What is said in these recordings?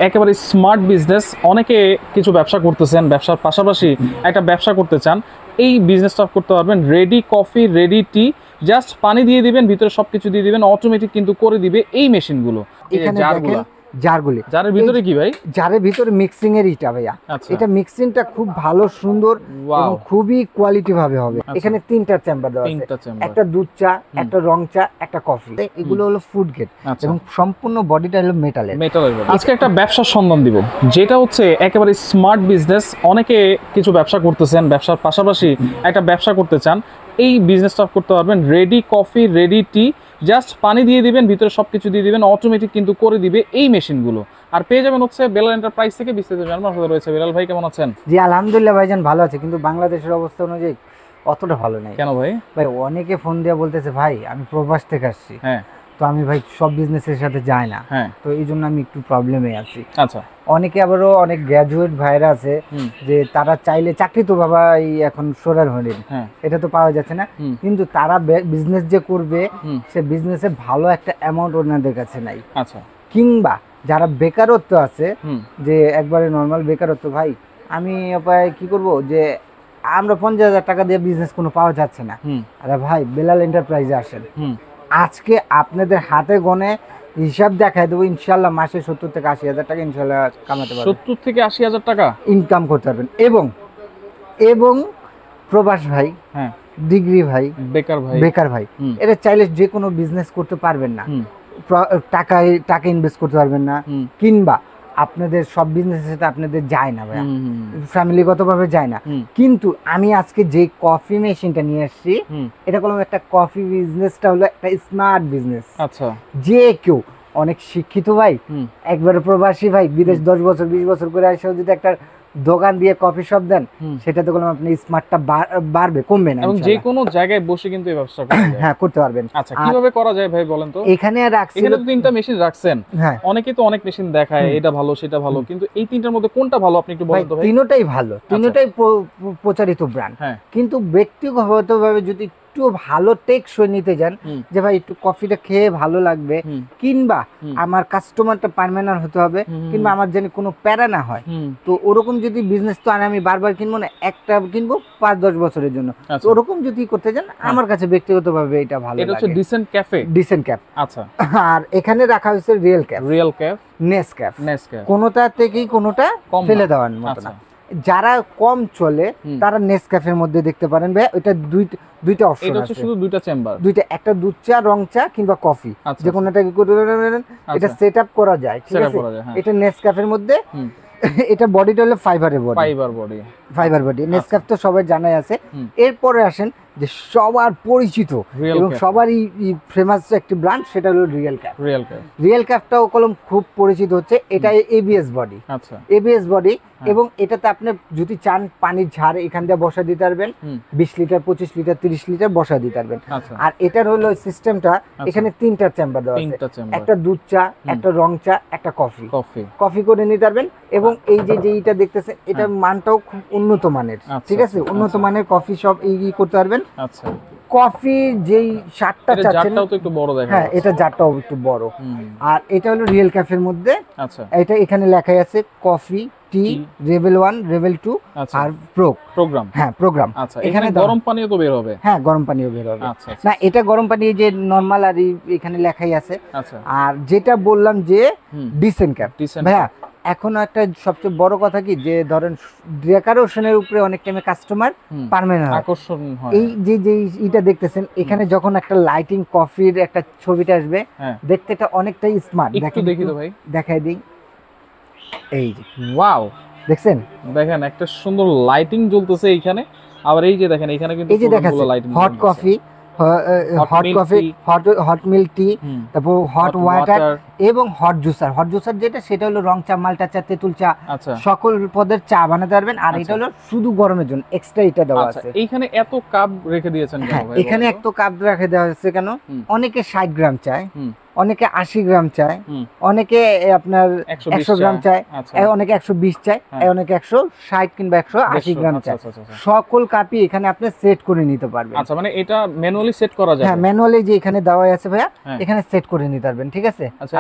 একেবারে smart business. অনেকে কিছু ব্যবসা করতেছেন, ব্যবসার পাশাপাশি একটা ব্যবসা করতে চান, এই বিজনেসটা করতে পারবেন। রেডি কফি, রেডি টি, জাস্ট পানি দিয়ে দিবেন, ভিতরে সবকিছু দিয়ে দিবেন, অটোমেটিক কিন্তু করে দিবে এই মেশিনগুলো। এখানে দেখেন জারগুলি, জারের ভিতরে কি ভাই? জারের ভিতরে মিক্সিং এর ইটা ভাইয়া। এটা মিক্সিংটা খুব ভালো, সুন্দর এবং খুবই কোয়ালিটি ভাবে হবে। এখানে তিনটা চেম্বার দেওয়া আছে, একটা দুধ চা, একটা রং চা, একটা কফি। এগুলো হলো ফুড গ্রেড এবং সম্পূর্ণ বডিটা হলো মেটালের। আজকে একটা ব্যবসার সন্ধান দিব, যেটা হচ্ছে একেবারে স্মার্ট বিজনেস। অনেকে কিছু ব্যবসা করতেছেন, ব্যবসার পাশাপাশি একটা ব্যবসা করতে চান, এই বিজনেসটা করতে পারবেন। রেডি কফি, রেডি টি, জাস্ট পানি দিয়ে দিবেন, ভিতরে সবকিছু দিয়ে দিবেন, অটোমেটিক কিন্তু করে দিবে এই মেশিনগুলো। আর পেয়ে যাবেন হচ্ছে বেলাল এন্টারপ্রাইজ থেকে। বিস্তারিত জানার সাথে রয়েছে বেলাল ভাই। কেমন আছেন? জি আলহামদুলিল্লাহ ভাইজান, ভালো আছে, কিন্তু বাংলাদেশের অবস্থা অনুযায়ী অতটা ভালো নাই। কেন ভাই? ভাই অনেকে ফোন দিয়ে বলতেছে ভাই আমি প্রবাস থেকে আসছি, তো আমি ভাই সব বিজনেসের সাথে যাই না, তো এই জন্য আমি একটু প্রবলেমে আছি। আচ্ছা, অনেকে আবারও অনেক গ্র্যাজুয়েট ভাইরা আছে যে তারা চাইলে চাকরি তো বাবা এই এখন সোরার হলেন, এটা তো পাওয়া যাচ্ছে না, কিন্তু তারা বিজনেস যে করবে সে বিজনেসে ভালো একটা অ্যামাউন্ট ওনাদের কাছে নাই। আচ্ছা, কিংবা যারা বেকারত্ব আছে, যে একবারে নর্মাল বেকারত্ব, ভাই আমি উপায় কি করব, যে আমরা 50,000 টাকা দিয়ে বিজনেস কোনো পাওয়া যাচ্ছে না। আরে ভাই বেলাল এন্টারপ্রাইজে আসেন, আজকে আপনাদের হাতে গনে হিসাব দেখায় দেবো, ইনশাল্লাহ মাসে 70 থেকে 80,000 টাকা ইনশাল্লাহ কামাতে পারবেন। 70 থেকে 80,000 টাকা ইনকাম করতে পারবেন। এবং প্রবাস ভাই, ডিগ্রি ভাই, বেকার ভাই, এটা চাইলে যে কোনো বিজনেস করতে পারবেন না, টাকা ইনভেস্ট করতে পারবেন না, কিংবা আপনাদের সব বিজনেসের সাথে আপনাদের যায় না ভাইয়া, ফ্যামিলিগতভাবে যায় না। কিন্তু আমি আজকে যে কফি মেশিনটা নিয়ে আসছি, এটা কোনো একটা কফি বিজনেসটা হলো একটা স্মার্ট বিজনেস। আচ্ছা, যে কেউ অনেক শিক্ষিত ভাই, একবারে প্রবাসী ভাই, বিদেশ 10 বছর 20 বছর করে আসে যদি একটা দোকান দিয়ে কফি শপ দেন, সেটাতে কোনো আপনি স্মার্টটা বাড়বে, কমবে না। এবং যে কোনো জায়গায় বসে কিন্তু এই ব্যবসা করা যায়। হ্যাঁ, করতে পারবেন। আচ্ছা, কিভাবে করা যায় ভাই বলেন তো? এখানে তো তিনটা মেশিন রাখছেন, অনেকে তো অনেক মেশিন দেখায়, এটা ভালো সেটা ভালো, কিন্তু এই তিনটার মধ্যে কোনটা ভালো আপনি একটু বলেন তো ভাই? তিনটাই ভালো, তিনটাই প্রচারিত ব্র্যান্ড, কিন্তু ব্যক্তিগতভাবে যদি একটু ভালো টেকসই নিতে যান, যে ভাই একটু কফিটা খেয়ে ভালো লাগবে, কিংবা আমার কাস্টমারটা পার্মানেন্ট হতে হবে, কিংবা আমার যেন কোনো প্যারা না হয়, তো ওরকম যদি বিজনেস, তো আমি বারবার কিনবো না, একটা কিনবো 5-10 বছরের জন্য, তো ওরকম যদি করতে যান, আমার কাছে ব্যক্তিগতভাবে এটা ভালো লাগে। এটা হচ্ছে ডিসেন্ট ক্যাফে, ডিসেন্ট ক্যাফ। আচ্ছা, আর এখানে রাখা হয়েছে রিয়েল ক্যাফ, নেসক্যাফ। কোনোটা থেকেই কোনোটা ফেলে দেওয়ার মতো না। যারা কম চলে তারা নেসক্যাফের মধ্যে দেখতে পারেন ভাই, ওইটা দুইটা অপশন আছে, শুধু দুইটা চেম্বার, একটা দুধ চা, রং চা কিংবা কফি, যে কোনোটা কি করে এটা সেটআপ করা যায়, ঠিক আছে? এটা নেসক্যাফের মধ্যে, এটা বডিটা হলো ফাইবার বডি। নেসক্যাফ তো সবাই জানাই আছে। এরপরে আসেন যে সবার পরিচিত এবং সবারই ফেমাস একটি ব্র্যান্ড, সেটা হলো রিয়েল ক্যাফটাও কলম খুব পরিচিত হচ্ছে। এটা এবিএস বডি, এবং এটাতে আপনি যদি চান পানির ঝাড় এখান দিয়ে বসা দিতে পারবেন, 20 লিটার 25 লিটার 30 লিটার বসা দিতে পারবেন। আর এটার হলো সিস্টেমটা, এখানে তিনটা চেম্বার দেওয়া আছে, একটা দুধ চা, একটা রং চা, একটা কফি করে নিতে পারবেন। এবং এই যে এইটা দেখতেছেন, এটার মানটাও খুব উন্নত মানের, ঠিক আছে? উন্নত মানের কফি সব এই করতে পারবেন। আচ্ছা, কফি যেই শার্টটা চাচ্ছেন, জারটাও তো একটু বড় দেখা যাচ্ছে, এটা জারটাও একটু বড়। আর এটা হলো রিয়েল ক্যাফের মধ্যে। আচ্ছা, এটা এখানে লেখাই আছে কফি, টি, লেভেল 1, লেভেল 2 আর প্রোগ্রাম। প্রোগ্রাম। আচ্ছা, এখানে গরম পানিও তো বের হবে? গরম পানিও বের হবে। না, এটা গরম পানি যে নরমাল, আর এখানে লেখাই আছে। আর যেটা বললাম যে ডিসেন্ট ক্যাফ ভাইয়া, এখন একটা সবচেয়ে বড় কথা কি, যে ধরেন ডেকোরেশনের উপরে অনেক টাইমে কাস্টমার পার্মানেন্ট আকর্ষণ হয়। এই যে এটা দেখতেছেন, এখানে যখন একটা লাইটিং কফির একটা ছবিটা আসবে, দেখতে এটা অনেকটাই স্মার্ট। দেখি তো ভাই, দেখাই দিই। এই যে ওয়াও, দেখছেন, দেখেন একটা সুন্দর লাইটিং জ্বলতেছে এইখানে। আবার এই যে দেখেন, এখানে কিন্তু এই যে দেখাচ্ছে hot coffee, hot milk tea, তারপর হট ওয়াটার এবং হট জুসার যেটা, সেটা হলো রং চা, মাল্টা চা, তেঁতুল চা, সকল পদের চা বানাতে পারবেন। আর এটা হলো শুধু গরমের জন্য, এক্সট্রা এটা দেওয়া আছে। এইখানে এত কাপ রেখে দিয়েছেন কেন ভাই? এখানে এত কাপ রেখে দেওয়া হচ্ছে কেন, অনেকে 60 গ্রাম চায়, অনেকে 80 গ্রাম চায়, অনেকে আপনার 100 গ্রাম চায়, অনেকে 120 চায়, অনেকে 160 কিংবা 180 গ্রাম চায়। সকল কাপই এখানে আপনি সেট করে নিতে পারবেন। আচ্ছা, মানে এটা ম্যানুয়ালি সেট করা যায়? ম্যানুয়ালি যে এখানে দেওয়া আছে ভাইয়া, এখানে সেট করে নিতে পারবেন, ঠিক আছে? আচ্ছা,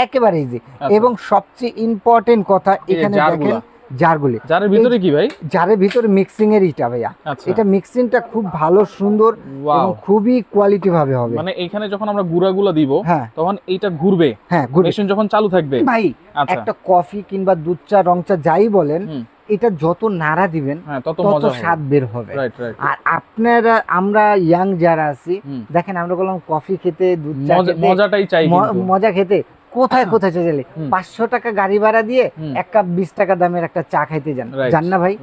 একেবারে ইজি। এবং সবচেয়ে ইম্পর্টেন্ট কথা এখানে দেখেন জারগুলি, জারের ভিতরে কি ভাই? জারের ভিতরে মিক্সিং এর ইটা ভাইয়া, এটা মিক্সিংটা খুব ভালো সুন্দর এবং খুবই কোয়ালিটি ভাবে হবে। মানে এখানে যখন আমরা গুঁড়াগুলো দিব তখন এইটা ঘুরবে, হ্যাঁ মেশিন যখন চালু থাকবে ভাই। একটা কফি কিংবা দুধ চা রং চা যাই বলেন, এটা যত নাড়া দিবেন তত স্বাদ বের হবে। আর আপনারা আমরা ইয়াং যারা আছি দেখেন, আমরা বললাম কফি খেতে দুধ চা মজাটাই চাই, মজা খেতে কোথায় কোথায় চলে 500 টাকা গাড়ি ভাড়া দিয়ে 1 কাপ 20 টাকা দামের একটা চা খাইতে যান না ভাই,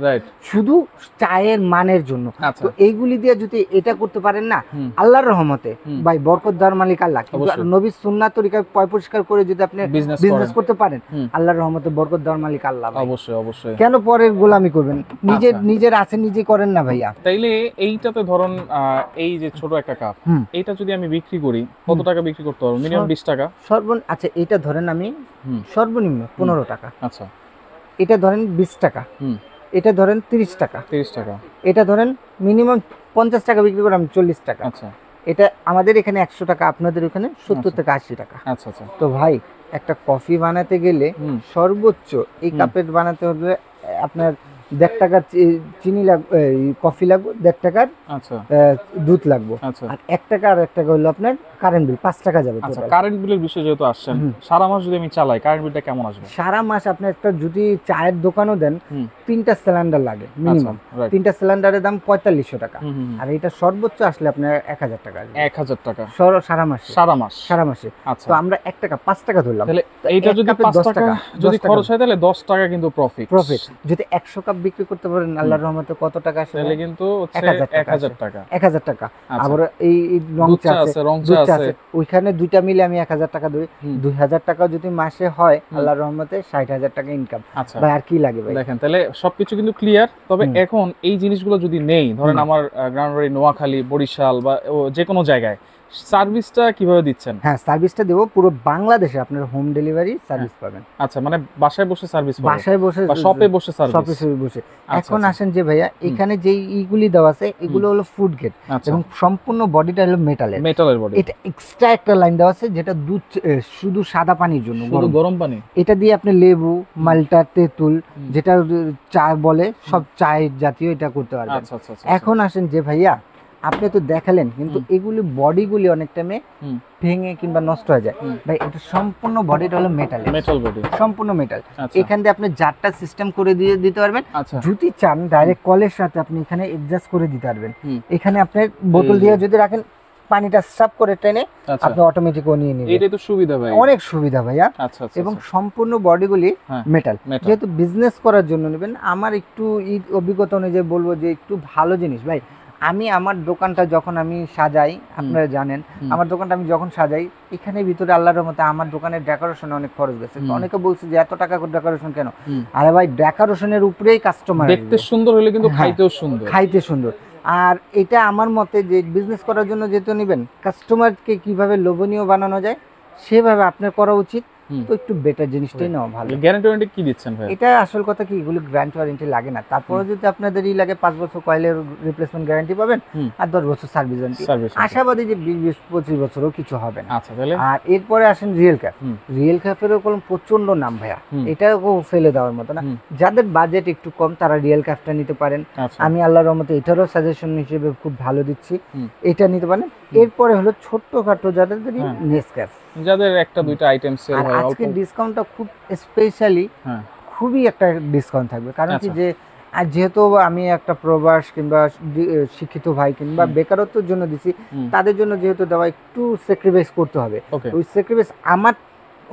শুধু চায়ের মানের জন্য। তো এইগুলি দিয়ে যদি এটা করতে পারেন না, আল্লাহর রহমতে ভাই বরকত দেওয়ার মালিক আল্লাহ, কিন্তু নবীর সুন্নাহ তরিকায় পয় পরিষ্কার করে যদি আপনি বিজনেস করতে পারেন, আল্লাহর রহমতে বরকত দেওয়ার মালিক আল্লাহ। অবশ্যই অবশ্যই, কেন পরের গোলামি করবেন? নিজের আছে নিজে করেন না ভাইয়া। তাইলে এইটাতে ধরুন এই যে ছোট একটা কাপ, এটা যদি আমি বিক্রি করি কত টাকা বিক্রি করতে পারবো? মিনিমাম 20 টাকা আচ্ছা এটা ধরেন আমি সর্বনিম্ন 15 টাকা, আচ্ছা এটা ধরেন 20 টাকা, এটা ধরেন 30 টাকা, এটা ধরেন মিনিমাম 50 টাকা বিক্রি করে আমি 40 টাকা। আচ্ছা এটা আমাদের এখানে 100 টাকা, আপনাদের ওখানে 70 থেকে 80 টাকা। আচ্ছা আচ্ছা। তো ভাই একটা কফি বানাতে গেলে সর্বোচ্চ এই কাপের বানাতে হলে আপনার 1.5 টাকার চিনি লাগবে, কফি লাগবে 1.5 টাকার দুধ লাগবে, আর 1 টাকা আর 1 টাকা হলো আপনার কারেন্ট বিল, 5 টাকা যাবে। আচ্ছা, কারেন্ট বিলের বিষয় যেহেতু আসছেন, সারা মাস যদি আমি চালাই কারেন্ট বিলটা কেমন আসবে? সারা মাস আপনি একটা যদি চায়ের দোকানও দেন, 3টা সিলিন্ডার লাগে মিনিমাম, 3টা সিলিন্ডারের দাম 4500 টাকা, আর এটা সর্বোচ্চ আসলে আপনার 1000 টাকা। 1000 টাকা সারা মাসে। তো আমরা 1 টাকা 5 টাকা ধরলাম, তাহলে এইটা যদি 5 টাকা যদি খরচ হয় তাহলে 10 টাকা কিন্তু প্রফিট। যদি 100 কাপ বিক্রি করতে পারেন আল্লাহর রহমতে কত টাকা আসে? তাহলে কিন্তু 1000 টাকা। আবার এই রং চা আছে ওইখানে দুইটা মিলে আমি 1000 টাকা ধরি, 2000 টাকা যদি মাসে হয় আল্লাহর রহমতে 60,000 টাকা ইনকাম। ভাই আর কি লাগে ভাই? দেখেন তাহলে সবকিছু কিন্তু ক্লিয়ার। তবে এখন এই জিনিসগুলো যদি নেই, ধরেন আমার গ্রাউন্ডারি নোয়াখালী, বরিশাল বা যে কোনো জায়গায়, সার্ভিসটা কিভাবে দিচ্ছেন? হ্যাঁ, সার্ভিসটা দেব পুরো বাংলাদেশে, আপনার হোম ডেলিভারি সার্ভিস পাবেন। আচ্ছা, মানে বাসায় বসে সার্ভিস পাবেন, বাসায় বসে বা শপে বসে সার্ভিস, শপে বসে। এখন আসেন যে ভাইয়া এখানে যে ইগুলি দেওয়া আছে এগুলো হলো ফুড গ্রেড এবং সম্পূর্ণ বডিটা হলো মেটালের বডি। এটা এক্সট্রা একটা লাইন দেওয়া আছে যেটা দুধ শুধু সাদা পানির জন্য, গরম পানি। এটা দিয়ে আপনি লেবু, মাল্টা, তেঁতুল যেটা চা বলে সব চায়ের জাতীয় এটা করতে পারবেন। এখন আসেন যে ভাইয়া আপনি তো দেখালেন, কিন্তু এগুলি বডিগুলি অনেক টাইমে ভেঙে কিংবা নষ্ট হয়ে যায় ভাই। এটা সম্পূর্ণ বডিটা হলো মেটাল বডি, সম্পূর্ণ মেটাল। এখান দিয়ে আপনি জারটা সিস্টেম করে দিয়ে দিতে পারবেন, যদি চান ডাইরেক্ট কলের সাথে আপনি এখানে অ্যাডজাস্ট করে দিতে পারবেন। এখানে আপনি বোতল দিয়ে যদি রাখেন, পানিটা সাফ করে টেনে আপনি অটোমেটিক নিয়ে নেবেন। এটা তো সুবিধা ভাই, অনেক সুবিধা ভাইয়া। এবং সম্পূর্ণ বডিগুলি মেটাল। যেহেতু বিজনেস করার জন্য নেবেন, আমার একটু অভিজ্ঞতা অনুযায়ী বলবো যে একটু ভালো জিনিস ভাই। আমি আমার দোকানটা যখন আমি সাজাই, আপনারা জানেন আমার দোকানটা আমি যখন সাজাই, এখানে ভিতরে আল্লাহর রহমতে আমার দোকানের ডেকোরেশনে অনেক খরচ গেছে। অনেকে বলছে যে এত টাকা করে ডেকোরেশন কেন? আরে ভাই, ডেকোরেশনের উপরেই কাস্টমার, দেখতে সুন্দর হলে কিন্তু খাইতে সুন্দর। আর এটা আমার মতে যে বিজনেস করার জন্য যেহেতু নেবেন, কাস্টমারকে কিভাবে লোভনীয় বানানো যায় সেভাবে আপনার করা উচিত। তো একটু বেটার জিনিসটাই নেওয়া ভালো। গ্যারান্টি ওয়ারেন্টি কি দিচ্ছেন ভাই? এটা আসল কথা কি, এগুলো গ্যারান্টি ওয়ারেন্টি লাগে না। তারপরে যদি আপনাদের লাগে 5 বছর কয়েলের রিপ্লেসমেন্ট গ্যারান্টি পাবেন আর 10 বছর সার্ভিস ওয়ারেন্টি। আশাবাদী যে 20-25 বছরও কিছু হবে না। আচ্ছা, তাহলে আর এরপরে আসেন রিয়েল ক্যাফ। রিয়েল ক্যাফেরও কোনো প্রচন্ড নাম ভাইয়া, এটাও ফেলে দেওয়ার মতো না। যাদের বাজেট একটু কম তারা রিয়েল ক্যাফটা নিতে পারেন। আমি আল্লাহর রহমতে এটারও সাজেশন হিসেবে খুব ভালো দিচ্ছি, এটা নিতে পারেন। এরপরে হলো ছোট্টখাটো যাদের নেসক্যাফ, যাদের একটা দুইটা আইটেম সেল হয়, আজকে ডিসকাউন্টটা খুব স্পেশালি খুবই একটা ডিসকাউন্ট থাকবে। কারণ কি যে যেহেতু আমি একটা প্রবাস কিংবা শিক্ষিত ভাই কিংবা বেকারত্বের জন্য দিছি, তাদের জন্য যেহেতু দেওয়া একটু স্যাক্রিফাইস করতে হবে। ওই স্যাক্রিফাইস আমার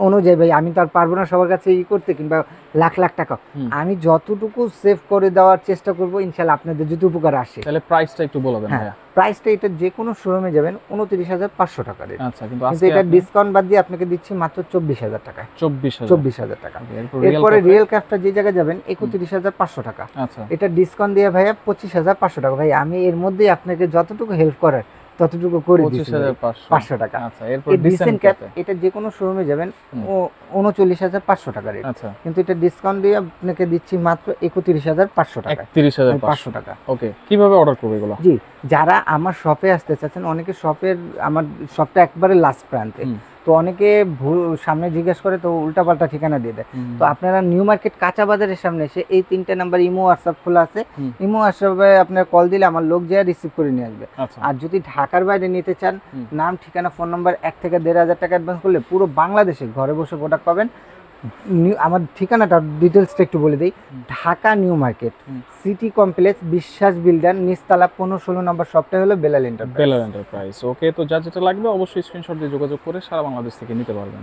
অনুযায়ী ভাই, আমি তার পারবো না সবার কাছে করতে কিংবা লাখ লাখ টাকা, আমি যতটুকু সেভ করে দেওয়ার চেষ্টা করবো, ইনশাল্লাহ আপনাদের যদি উপকার আসে। তাহলে প্রাইসটা একটু বলবেন? হ্যাঁ, প্রাইসটা এটা যে কোনো শোরুমে যাবেন 29,500 টাকা রেট। আচ্ছা, কিন্তু এটা ডিসকাউন্ট বাদ দিয়ে আপনাকে দিচ্ছি মাত্র 24,000 টাকা। 24,000 টাকা। এরপরে রিয়েল ক্যাফটা যে জায়গায় যাবেন 31,500 টাকা। আচ্ছা, এটা ডিসকাউন্ট দিয়ে ভাইয়া 25,500 টাকা। ভাই আমি এর মধ্যেই আপনাকে যতটুকু হেল্প করার ততটুকু করে দিচ্ছি 25,500 টাকা। আচ্ছা, এরপর ডিসেন্ট ক্যাপ এটা যে কোনো শোরুমে যাবেন 39,500 টাকা রেট। আচ্ছা, কিন্তু এটা ডিসকাউন্ট দিয়ে আপনাকে দিচ্ছি মাত্র 31,500 টাকা। 31,500 টাকা। ওকে, কিভাবে অর্ডার করবে এগুলো? জি, যারা আমার শপে আসতে চাচ্ছেন, অনেকে শপের আমার শপটা একবারে লাস্ট প্রান্তে, তো অনেকে সামনে জিজ্ঞেস করে তো উল্টাপাল্টা ঠিকানা দিয়ে দেয়। তো আপনারা নিউ মার্কেট কাঁচা বাজারের সামনে এসে এই 3টে নাম্বার ইমো হোয়াটসঅ্যাপ খোলা আছে, ইমো হোয়াটসঅ্যাপে আপনার কল দিলে আমার লোক যায় রিসিভ করে নিয়ে আসবে। আর যদি ঢাকার বাইরে নিতে চান, নাম ঠিকানা ফোন নাম্বার 1 থেকে 1,500 টাকা অ্যাডভান্স করলে পুরো বাংলাদেশে ঘরে বসে প্রোডাক্ট পাবেন। আমার ঠিকানাটা ডিটেলসটা একটু বলে দিই, Dhaka new market city complex বিশ্বাস বিল্ডার নিচতলা 15-16 নম্বর শপটা হলো বেলাল এন্টারপ্রাইজ। ওকে, তো যা যেটা লাগবে অবশ্যই স্ক্রিনশট দিয়ে যোগাযোগ করে সারা বাংলাদেশ থেকে নিতে পারবেন।